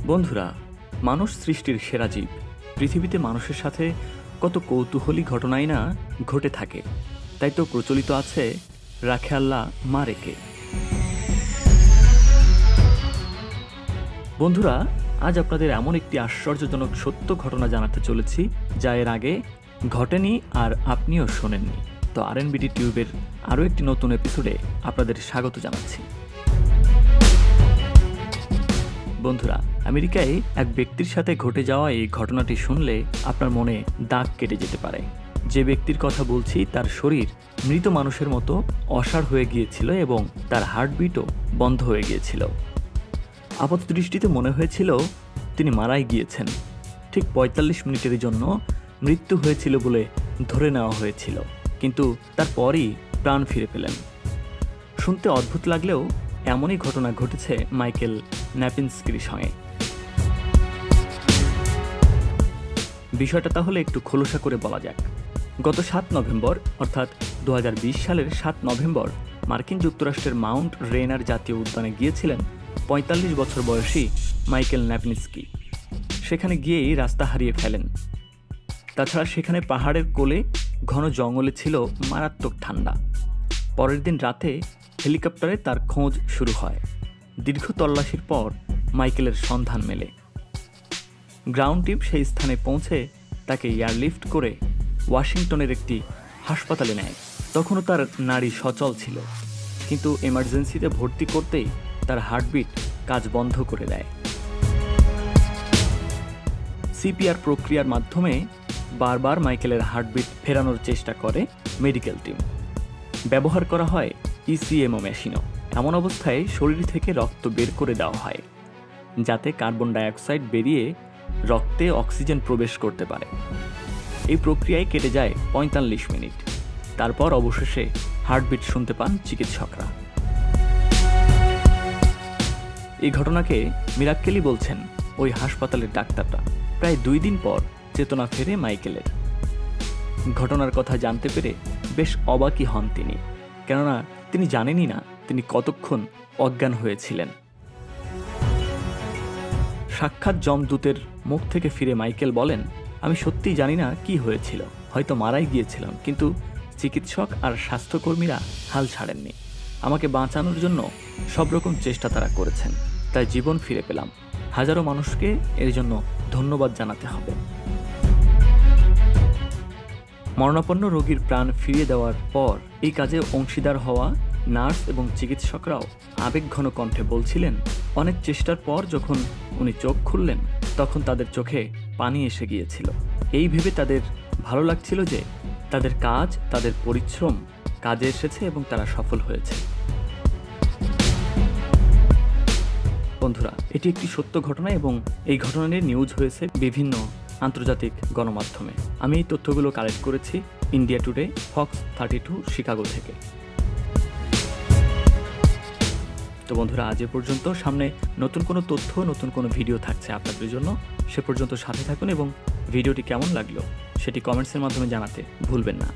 বন্ধুরা, মানুষ সৃষ্টির সেরা জীব। পৃথিবীতে মানুষের সাথে কত কৌতূহলী ঘটনাই না ঘটে থাকে। তাই তো প্রচলিত আছে, রাখে আল্লাহ মা রেখে। বন্ধুরা, আজ আপনাদের এমন একটি আশ্চর্যজনক সত্য ঘটনা জানাতে চলেছি, যা এর আগে ঘটেনি আর আপনিও শোনেননি। তো RNBD টিউবের আরও একটি নতুন এপিসোডে আপনাদের স্বাগত জানাচ্ছি। বন্ধুরা, আমেরিকায় এক ব্যক্তির সাথে ঘটে যাওয়া এই ঘটনাটি শুনলে আপনার মনে দাগ কেটে যেতে পারে। যে ব্যক্তির কথা বলছি তার শরীর মৃত মানুষের মতো অসাড় হয়ে গিয়েছিল এবং তার হার্টবিটও বন্ধ হয়ে গিয়েছিল। আপাতদৃষ্টিতে মনে হয়েছিল তিনি মারাই গিয়েছেন। ঠিক ৪৫ মিনিটের জন্য মৃত্যু হয়েছিল বলে ধরে নেওয়া হয়েছিল, কিন্তু তারপরই প্রাণ ফিরে পেলেন। শুনতে অদ্ভুত লাগলেও এমনই ঘটনা ঘটেছে মাইকেল ন্যাপিনস্কির সঙ্গে। বিষয়টা তাহলে একটু খোলসা করে বলা যাক। গত ৭ নভেম্বর অর্থাৎ ২০২০ সালের ৭ নভেম্বর মার্কিন যুক্তরাষ্ট্রের মাউন্ট রেইনার জাতীয় উদ্যানে গিয়েছিলেন ৪৫ বছর বয়সী মাইকেল ন্যাপিনস্কি। সেখানে গিয়েই রাস্তা হারিয়ে ফেলেন। তাছাড়া সেখানে পাহাড়ের কোলে ঘন জঙ্গলে ছিল মারাত্মক ঠান্ডা। পরের দিন রাতে হেলিকপ্টারে তার খোঁজ শুরু হয়। দীর্ঘ তল্লাশির পর মাইকেলের সন্ধান মেলে। গ্রাউন্ড টিম সেই স্থানে পৌঁছে তাকে এয়ারলিফট করে ওয়াশিংটনের একটি হাসপাতালে নেয়। তখনও তার নাড়ি সচল ছিল, কিন্তু এমার্জেন্সিতে ভর্তি করতেই তার হার্টবিট কাজ বন্ধ করে দেয়। CPR প্রক্রিয়ার মাধ্যমে বারবার মাইকেলের হার্টবিট ফেরানোর চেষ্টা করে মেডিকেল টিম। ব্যবহার করা হয় ECMO মেশিনও। এমন অবস্থায় শরীর থেকে রক্ত বের করে দেওয়া হয়, যাতে কার্বন ডাইঅক্সাইড বেরিয়ে রক্তে অক্সিজেন প্রবেশ করতে পারে। এই প্রক্রিয়ায় কেটে যায় ৪৫ মিনিট। তারপর অবশেষে হার্টবিট শুনতে পান চিকিৎসকরা। এই ঘটনাকে মিরাক্কেলই বলছেন ওই হাসপাতালের ডাক্তাররা। প্রায় ২ দিন পর চেতনা ফেরে মাইকেলের। ঘটনার কথা জানতে পেরে বেশ অবাকই হন তিনি, কেননা তিনি জানেনই না তিনি কতক্ষণ অজ্ঞান হয়েছিলেন। সাক্ষাৎ যমদূতের মুখ থেকে ফিরে মাইকেল বলেন, আমি সত্যিই জানি না কি হয়েছিল, হয়তো মারাই গিয়েছিলাম, কিন্তু চিকিৎসক আর স্বাস্থ্যকর্মীরা হাল ছাড়েননি। আমাকে বাঁচানোর জন্য সব রকম চেষ্টা তারা করেছেন, তাই জীবন ফিরে পেলাম। হাজারো মানুষকে এর জন্য ধন্যবাদ জানাতে হবে। মরণাপন্ন রোগীর প্রাণ ফিরিয়ে দেওয়ার পর এই কাজে অংশীদার হওয়া নার্স এবং চিকিৎসকরাও আবেগঘন কণ্ঠে বলছিলেন, অনেক চেষ্টার পর যখন উনি চোখ খুললেন তখন তাদের চোখে পানি এসে গিয়েছিল। এই ভেবে তাদের ভালো লাগছিল যে তাদের কাজ, তাদের পরিশ্রম কাজে এসেছে এবং তারা সফল হয়েছে। বন্ধুরা, এটি একটি সত্য ঘটনা এবং এই ঘটনা নিয়ে নিউজ হয়েছে বিভিন্ন আন্তর্জাতিক গণমাধ্যমে। আমি এই তথ্যগুলো কালেক্ট করেছি ইন্ডিয়া টুডে, Fox 32 শিকাগো থেকে। তো বন্ধুরা, আজ এ পর্যন্ত। সামনে নতুন কোনো তথ্য, নতুন কোনো ভিডিও থাকছে আপনাদের জন্য। সে পর্যন্ত সাথে থাকুন এবং ভিডিওটি কেমন লাগলো সেটি কমেন্টসের মাধ্যমে জানাতে ভুলবেন না।